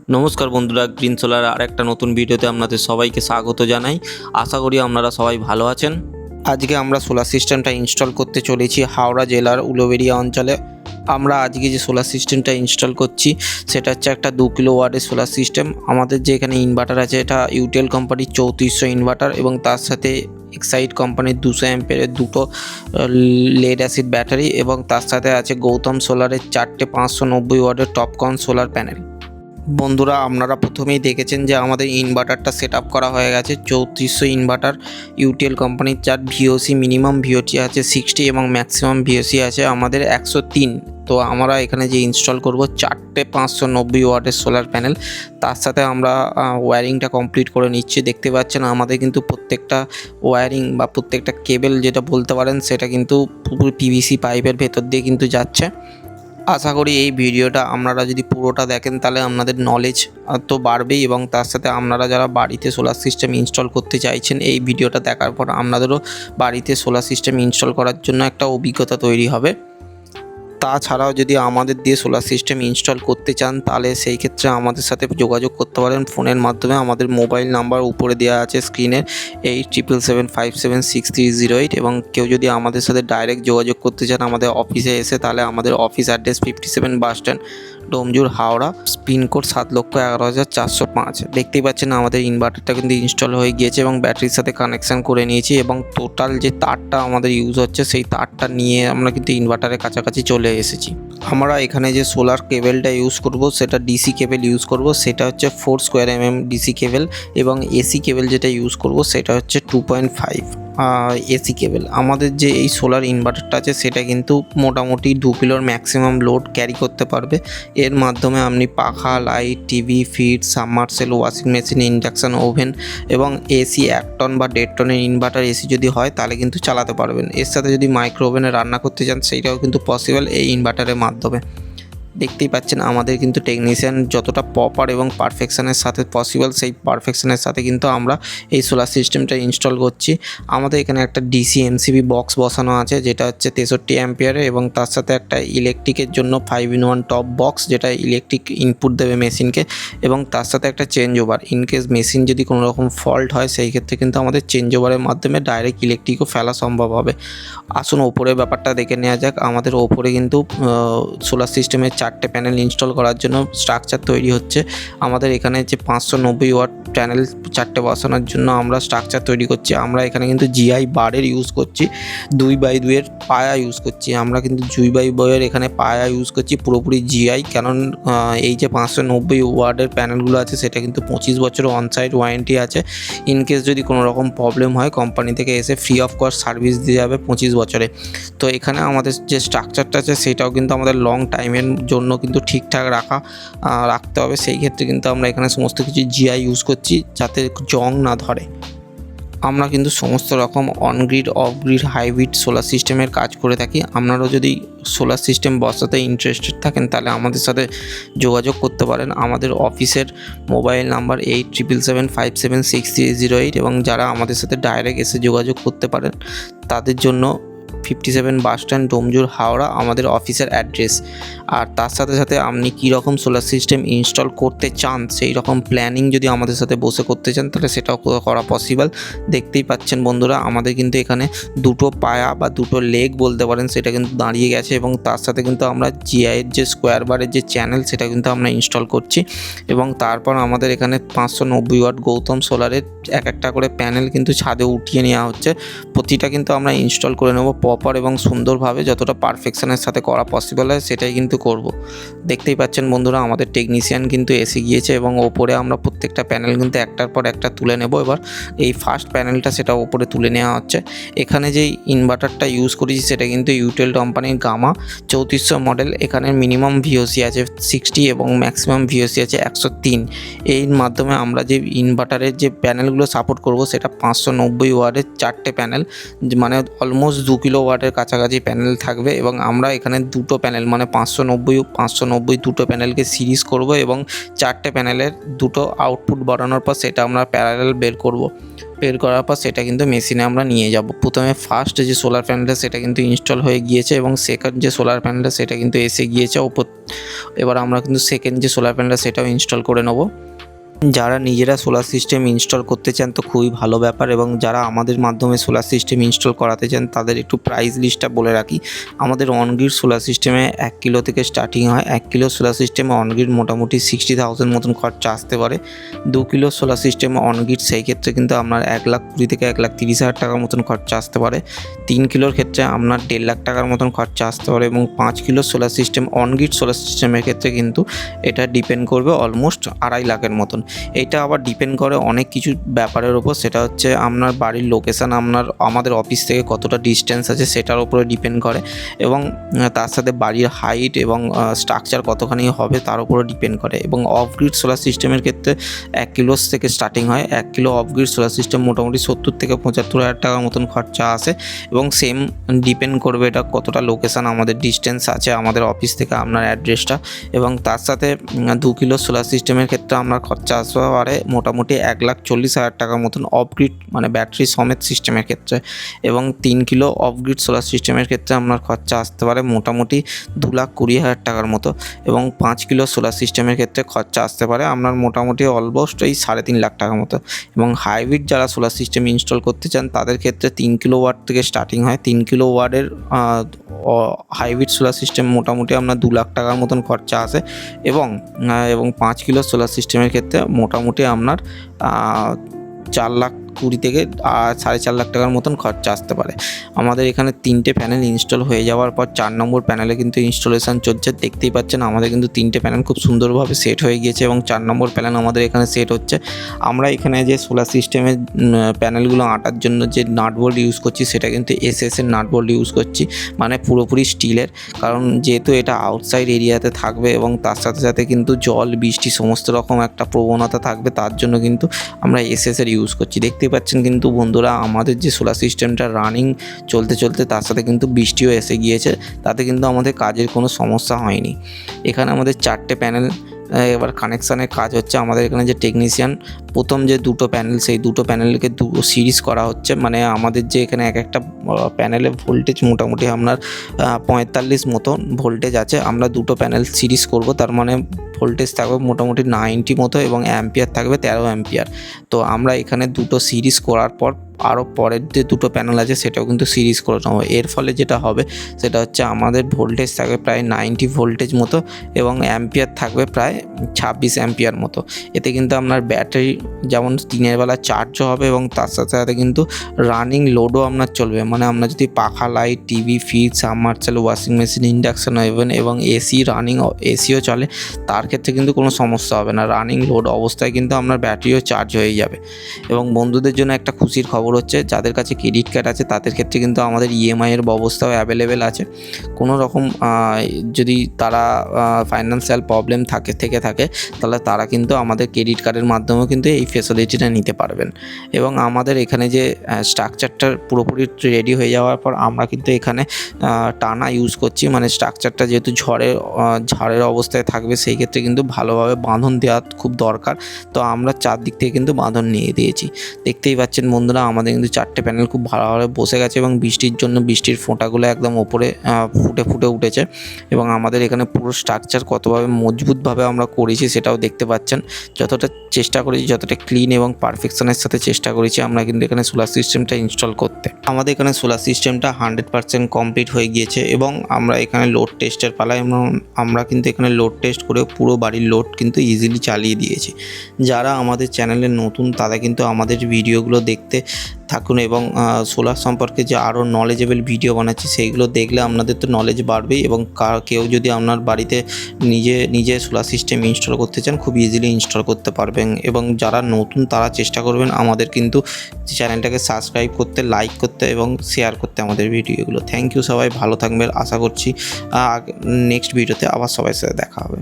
নমস্কার বন্ধুরা, green solar আর একটা নতুন ভিডিওতে আপনাদের সবাইকে স্বাগত জানাই। আশা করি আপনারা সবাই ভালো আছেন। আজকে আমরা সোলার সিস্টেমটা ইনস্টল করতে চলেছি হাওড়া জেলার উলুবেড়িয়া অঞ্চলে। আমরা আজকে যে সোলার সিস্টেমটা ইনস্টল করছি সেটা হচ্ছে একটা 2 কিলোওয়াটের সোলার সিস্টেম। আমাদের যে এখানে ইনভার্টার আছে এটা ইউটেল কোম্পানির 3400 ইনভার্টার এবং তার সাথে এক্সাইড কোম্পানির 200 অ্যাম্পিয়ারের দুটো লেড অ্যাসিড ব্যাটারি এবং তার সাথে আছে গৌতম সোলারের 4টে 590 ওয়াটের টপকন সোলার প্যানেল। বন্ধুরা, আপনারা প্রথমেই দেখেছেন যে আমাদের ইনভার্টারটা সেট আপ করা হয়ে গেছে। 3400 ইনভার্টার ইউটিএল কোম্পানির, যার ভিওসি মিনিমাম ভিওটি আছে 60 এবং ম্যাক্সিমাম ভিওসি আছে আমাদের 103। তো আমরা এখানে যে ইনস্টল করব 4টে 590 ওয়াটের সোলার প্যানেল, তার সাথে আমরা ওয়্যারিংটা কমপ্লিট করে নিচ্ছি। দেখতে পাচ্ছেন আমাদের কিন্তু প্রত্যেকটা ওয়্যারিং বা প্রত্যেকটা কেবল যেটা বলতে পারেন সেটা কিন্তু পুরো পিভিসি পাইপের ভেতর দিয়ে কিন্তু যাচ্ছে। আশা করি এই ভিডিওটা আপনারা যদি পুরোটা দেখেন তাহলে আপনাদের নলেজ তো বাড়বেই এবং তার সাথে আপনারা যারা বাড়িতে সোলার সিস্টেম ইনস্টল করতে চাইছেন এই ভিডিওটা দেখার পর আপনাদেরও বাড়িতে সোলার সিস্টেম ইনস্টল করার জন্য একটা অভিজ্ঞতা তৈরি হবে। তাছাড়াও যদি আমাদের দিয়ে সোলার সিস্টেম ইনস্টল করতে চান তাহলে সেই ক্ষেত্রে আমাদের সাথে যোগাযোগ করতে পারেন ফোনের মাধ্যমে। আমাদের মোবাইল নাম্বার উপরে দেওয়া আছে স্ক্রিনে 8777576308 এবং কেউ যদি আমাদের সাথে ডাইরেক্ট যোগাযোগ করতে চান আমাদের অফিসে এসে, তাহলে আমাদের office address 57 bus stand, Domjur, Howrah, pin code 7,11,405। দেখতেই পাচ্ছেন আমাদের ইনভার্টারটা কিন্তু ইনস্টল হয়ে গিয়েছে এবং ব্যাটারির সাথে কানেকশান করে নিয়েছি এবং টোটাল যে তারটা আমাদের ইউজ হচ্ছে সেই তারটা নিয়ে আমরা কিন্তু ইনভার্টারের কাছাকাছি চলে এসেছি। আমরা এখানে যে সোলার কেবেলটা ইউজ করব সেটা ডিসি কেবেল ইউজ করব, সেটা হচ্ছে 4 স্কোয়ার mm ডিসি কেবেল এবং এসি কেবেল যেটা ইউজ করব সেটা হচ্ছে 2.5 এসি কেবেল। আমাদের যে এই সোলার ইনভার্টারটা আছে সেটা কিন্তু মোটামুটি 2 কিলোর ম্যাক্সিমাম লোড ক্যারি করতে পারবে। এর মাধ্যমে আপনি পাখা, light, TV, fridge, submersible, washing machine, induction oven এবং এসি 1 টন বা 1.5 টনের ইনভার্টার এসি যদি হয় তাহলে কিন্তু চালাতে পারবেন। এর সাথে যদি মাইক্রো ওভেনে রান্না করতে চান সেইটাও কিন্তু পসিবল এই ইনভার্টারের মাধ্যমে। দেখতেই পাচ্ছেন আমাদের কিন্তু টেকনিশিয়ান যতটা প্রপার এবং পারফেকশনের সাথে পসিবল সেই পারফেকশনের সাথে কিন্তু আমরা এই সোলার সিস্টেমটা ইনস্টল করছি। আমাদের এখানে একটা ডিসি এমসিবি বক্স বসানো আছে যেটা হচ্ছে 63 অ্যাম্পিয়ারে এবং তার সাথে একটা ইলেকট্রিকের জন্য 5-in-1 টপ বক্স যেটা ইলেকট্রিক ইনপুট দেবে মেশিনকে এবং তার সাথে একটা চেঞ্জ ওভার। ইনকেস মেশিন যদি কোনো রকম ফল্ট হয় সেই ক্ষেত্রে কিন্তু আমাদের চেঞ্জ ওভারের মাধ্যমে ডাইরেক্ট ইলেকট্রিকও ফেলা সম্ভব হবে। আসুন ওপরের ব্যাপারটা দেখে নেওয়া যাক। আমাদের ওপরে কিন্তু সোলার সিস্টেমের 4টে প্যানেল ইনস্টল করার জন্য স্ট্রাকচার তৈরি হচ্ছে। আমাদের এখানে যে 590 ওয়াট প্যানেল 4টে বসানোর জন্য আমরা স্ট্রাকচার তৈরি করছি। আমরা এখানে কিন্তু জিআই বারের ইউজ করছি, 2x2 এর পায়া ইউজ করছি। আমরা কিন্তু 2x2 এর এখানে পায়া ইউজ করছি পুরোপুরি জিআই, কারণ এই যে 590 ওয়াটের প্যানেলগুলো আছে সেটা কিন্তু 25 বছর অনসাইট ওয়ারেন্টি আছে। ইনকেস যদি কোনো রকম প্রবলেম হয় কোম্পানি থেকে এসে ফ্রি অফ কস্ট সার্ভিস দিয়ে যাবে 25 বছরে। তো এখানে আমাদের যে স্ট্রাকচারটা আছে সেটাও কিন্তু আমাদের লং টাইমের জন্য কিন্তু ঠিকঠাক রাখতে হবে। সেই ক্ষেত্রে কিন্তু আমরা এখানে সমস্ত কিছু জিআই ইউজ করছি যাতে জং না ধরে। আমরা কিন্তু সমস্ত রকম অনগ্রিড, অফগ্রিড, হাইব্রিড সোলার সিস্টেমের কাজ করে থাকি। আপনারাও যদি সোলার সিস্টেম বসাতে ইন্টারেস্টেড থাকেন তাহলে আমাদের সাথে যোগাযোগ করতে পারেন। আমাদের অফিসের মোবাইল নাম্বার 8777576308 এবং যারা আমাদের সাথে ডাইরেক্ট এসে যোগাযোগ করতে পারেন তাদের জন্য 57 বাস স্ট্যান্ড, ডোমজুর, হাওড়া আমাদের অফিসের অ্যাড্রেস। আর তার সাথে সাথে আপনি কীরকম সোলার সিস্টেম ইনস্টল করতে চান সেই রকম প্ল্যানিং যদি আমাদের সাথে বসে করতে চান তাহলে সেটাও করা পসিবল। দেখতেই পাচ্ছেন বন্ধুরা আমাদের কিন্তু এখানে দুটো পায়া বা দুটো লেগ বলতে পারেন সেটা কিন্তু দাঁড়িয়ে গেছে এবং তার সাথে কিন্তু আমরা জিআইয়ের যে স্কোয়ার বারের যে চ্যানেল সেটা কিন্তু আমরা ইনস্টল করছি এবং তারপর আমাদের এখানে 590 ওয়াট গৌতম সোলারের একটা করে প্যানেল কিন্তু ছাদে উঠিয়ে নেওয়া হচ্ছে। প্রতিটা কিন্তু আমরা ইনস্টল করে নেব প্রপার এবং সুন্দরভাবে, যতটা পারফেকশনের সাথে করা পসিবল হয় সেটাই কিন্তু করব। দেখতেই পাচ্ছেন বন্ধুরা আমাদের টেকনিশিয়ান কিন্তু এসে গিয়েছে এবং ওপরে আমরা প্রত্যেকটা প্যানেল কিন্তু একটার পর একটা তুলে নেব। এবার এই ফার্স্ট প্যানেলটা সেটা ওপরে তুলে নেওয়া হচ্ছে। এখানে যেই ইনভার্টারটা ইউজ করেছি সেটা কিন্তু ইউটেল কোম্পানির গামা 3400 মডেল। এখানে মিনিমাম ভিওসি আছে 60 এবং ম্যাক্সিমাম ভিওসি আছে 103। এর মাধ্যমে আমরা যে ইনভার্টারের যে প্যানেলগুলো সাপোর্ট করব সেটা 590 ওয়াটের 4টে প্যানেল, মানে অলমোস্ট 2 কিলো ওয়াটের কাছাকাছি প্যানেল থাকবে এবং আমরা এখানে দুটো প্যানেল মানে 590 দুটো প্যানেলকে সিরিজ করব এবং 4টে প্যানেলের দুটো আউটপুট বাড়ানোর পর সেটা আমরা প্যারালাল বের করব। বের করার পর সেটা কিন্তু মেশিনে আমরা নিয়ে যাব। প্রথমে ফার্স্ট যে সোলার প্যানেলটা সেটা কিন্তু ইনস্টল হয়ে গিয়েছে এবং সেকেন্ড যে সোলার প্যানেলটা সেটা কিন্তু এসে গিয়েছে ওপর। এবার আমরা কিন্তু সেকেন্ড যে সোলার প্যানেলটা সেটাও ইনস্টল করে নেব। যারা নিজেরা সোলার সিস্টেম ইনস্টল করতে চান তো খুবই ভালো ব্যাপার, এবং যারা আমাদের মাধ্যমে সোলার সিস্টেম ইনস্টল করাতে চান তাদের একটু প্রাইস লিস্টটা বলে রাখি। আমাদের অনগ্রিড সোলার সিস্টেমে 1 কিলো থেকে স্টার্টিং হয়। 1 কিলো সোলার সিস্টেমে অনগ্রিড মোটামুটি 60,000 মতন খরচা আসতে পারে। 2 কিলো সোলার সিস্টেমে অনগ্রিড সেই ক্ষেত্রে কিন্তু আপনার 1,20,000 থেকে 1,30,000 টাকার মতন খরচা আসতে পারে। 3 কিলোর ক্ষেত্রে আপনার 1.5 লাখ টাকার মতন খরচা আসতে পারে, এবং 5 kilo solar system on-grid solar সিস্টেমের ক্ষেত্রে কিন্তু এটা ডিপেন্ড করবে অলমোস্ট 2.5 লাখের মতন। এটা আবার ডিপেন্ড করে অনেক কিছু ব্যাপারের ওপর, সেটা হচ্ছে আপনার বাড়ির লোকেশান, আমাদের অফিস থেকে কতটা ডিস্টেন্স আছে সেটার উপরে ডিপেন্ড করে, এবং তার সাথে বাড়ির হাইট এবং স্ট্রাকচার কতখানি হবে তার উপরে ডিপেন্ড করে। এবং অফ গ্রিড সোলার সিস্টেমের ক্ষেত্রে 1 কিলো থেকে স্টার্টিং হয়। 1 kilo of grid solar system মোটামুটি 70 থেকে 75,000 টাকার মতন খরচা আসে, এবং সেম ডিপেন্ড করবে এটা কতটা লোকেশান আমাদের ডিস্টেন্স আছে আমাদের অফিস থেকে আপনার অ্যাড্রেসটা। এবং তার সাথে 2 কিলো সোলার সিস্টেমের ক্ষেত্রে আপনার খরচা আসবে পারে মোটামুটি 1,40,000 টাকার মতন অফ গ্রিড মানে ব্যাটারি সমেত সিস্টেমের ক্ষেত্রে। এবং 3 কিলো অফ গ্রিড সোলার সিস্টেমের ক্ষেত্রে আপনার খরচা আসতে পারে মোটামুটি 2,20,000 টাকার মতো। এবং 5 কিলো সোলার সিস্টেমের ক্ষেত্রে খরচা আসতে পারে আপনার মোটামুটি অলমোস্ট এই 3.5 লাখ টাকার মতো। এবং হাইব্রিড যারা সোলার সিস্টেম ইনস্টল করতে চান তাদের ক্ষেত্রে 3 কিলো ওয়াট থেকে স্টার্টিং হয়। 3 কিলো ওয়াটের হাইব্রিড সোলার সিস্টেম মোটামুটি আপনার 2 লাখ টাকার মতন খরচা আসে, এবং 5 কিলো সোলার সিস্টেমের ক্ষেত্রে মোটামুটি আপনার 4,20,000 থেকে 4.5 লাখ টাকার মতন খরচা আসতে পারে। আমাদের এখানে 3টে প্যানেল ইনস্টল হয়ে যাওয়ার পর 4 নম্বর প্যানেলে কিন্তু ইনস্টলেশন চলছে। দেখতেই পাচ্ছেন আমাদের কিন্তু 3টে প্যানেল খুব সুন্দরভাবে সেট হয়ে গিয়েছে, এবং 4 নম্বর প্যানেল আমাদের এখানে সেট হচ্ছে। আমরা এখানে যে সোলার সিস্টেমের প্যানেলগুলো আঁটার জন্য যে নাট বোল্ট ইউজ করছি সেটা কিন্তু এসএস এর নাট বোল্ট ইউজ করছি, মানে পুরোপুরি স্টিলের। কারণ যেহেতু এটা আউটসাইড এরিয়াতে থাকবে এবং তার সাথে সাথে কিন্তু জল বৃষ্টি সমস্ত রকম একটা প্রবণতা থাকবে, তার জন্য কিন্তু আমরা এসএস এর ইউজ করছি। দেখতে পাচ্ছেন কিন্তু বন্ধুরা আমাদের যে সোলার সিস্টেমটা রানিং চলতে চলতে তার সাথে কিন্তু বৃষ্টিও এসে গিয়েছে, তাতে কিন্তু আমাদের কাজের কোনো সমস্যা হয়নি। এখানে আমাদের 4টে প্যানেল এবার কানেকশানের কাজ হচ্ছে। আমাদের এখানে যে টেকনিশিয়ান প্রথম যে 2টো প্যানেল সেই 2টো প্যানেলকে সিরিজ করা হচ্ছে, মানে আমাদের যে এখানে একটা প্যানেলে ভোল্টেজ মোটামুটি আপনার 45 মতন ভোল্টেজ আছে। আমরা 2টো প্যানেল সিরিজ করব, তার মানে ভোল্টেজ থাকবে মোটামুটি 90 মতো এবং অ্যাম্পিয়ার থাকবে 13 অ্যাম্পিয়ার। তো আমরা এখানে 2টো সিরিজ করার পর আরও পরের যে 2টো প্যানেল আছে সেটাও কিন্তু সিরিজ করে নেবো। এর ফলে যেটা হবে সেটা হচ্ছে আমাদের ভোল্টেজ থাকবে প্রায় 90 ভোল্টেজ মতো, এবং অ্যাম্পিয়ার থাকবে প্রায় 26 অ্যাম্পিয়ার মতো। এতে কিন্তু আপনার ব্যাটারি যেমন দিনের বেলা চার্জও হবে, এবং তার সাথে সাথে কিন্তু রানিং লোডও আপনার চলবে। মানে আপনার যদি পাখা, light, TV, fridge, submersible, washing machine, induction oven এবং এসি রানিং এসিও চলে, তার ক্ষেত্রে কিন্তু কোনো সমস্যা হবে না। রানিং লোড অবস্থায় কিন্তু আপনার ব্যাটারিও চার্জ হয়ে যাবে। এবং বন্ধুদের জন্য একটা খুশির খবর হচ্ছে, যাদের কাছে ক্রেডিট কার্ড আছে তাদের ক্ষেত্রে কিন্তু আমাদের ইএমআইয়ের ব্যবস্থাও অ্যাভেলেবেল আছে। কোনো রকম যদি তারা ফাইন্যান্সিয়াল প্রবলেম থাকে তাহলে তারা কিন্তু আমাদের ক্রেডিট কার্ডের মাধ্যমেও কিন্তু এই ফেসিলিটিটা নিতে পারবেন। এবং আমাদের এখানে যে স্ট্রাকচারটা পুরোপুরি রেডি হয়ে যাওয়ার পর আমরা কিন্তু এখানে টানা ইউজ করছি, মানে স্ট্রাকচারটা যেহেতু ঝড়ের অবস্থায় থাকবে সেই ক্ষেত্রে কিন্তু ভালোভাবে বাঁধন দেওয়া খুব দরকার। তো আমরা চারদিক থেকে কিন্তু বাঁধন নিয়ে দিয়েছি। দেখতেই পাচ্ছেন বন্ধুরা আমাদের কিন্তু 4টে প্যানেল খুব ভালোভাবে বসে গেছে, এবং বৃষ্টির জন্য বৃষ্টির ফোঁটাগুলো একদম ওপরে ফুটে উঠেছে। এবং আমাদের এখানে পুরো স্ট্রাকচার কতভাবে মজবুতভাবে আমরা করেছি সেটাও দেখতে পাচ্ছেন। যতটা চেষ্টা করেছি, যতটা ক্লিন এবং পারফেকশনের সাথে চেষ্টা করেছি আমরা কিন্তু এখানে সোলার সিস্টেমটা ইনস্টল করতে। আমাদের এখানে সোলার সিস্টেমটা 100% কমপ্লিট হয়ে গিয়েছে, এবং আমরা এখানে লোড টেস্টের পালা, এবং আমরা কিন্তু এখানে লোড টেস্ট করে পুরো বাড়ির লোড কিন্তু ইজিলি চালিয়ে দিয়েছি। যারা আমাদের চ্যানেলে নতুন তারা কিন্তু আমাদের ভিডিওগুলো দেখতে থাকুন, এবং সোলার সম্পর্কে যে আরও নলেজেবল ভিডিও বানাচ্ছি সেইগুলো দেখলে আপনাদের তো নলেজ বাড়বেই। এবং কেউ যদি আপনার বাড়িতে নিজে সোলার সিস্টেম ইনস্টল করতে চান খুব ইজিলি ইনস্টল করতে পারবেন। এবং যারা নতুন তারা চেষ্টা করবেন আমাদের কিন্তু চ্যানেলটাকে সাবস্ক্রাইব করতে, লাইক করতে এবং শেয়ার করতে আমাদের ভিডিওগুলো। থ্যাংক ইউ, সবাই ভালো থাকবেন। আশা করছি নেক্সট ভিডিওতে আবার সবার সাথে দেখা হবে।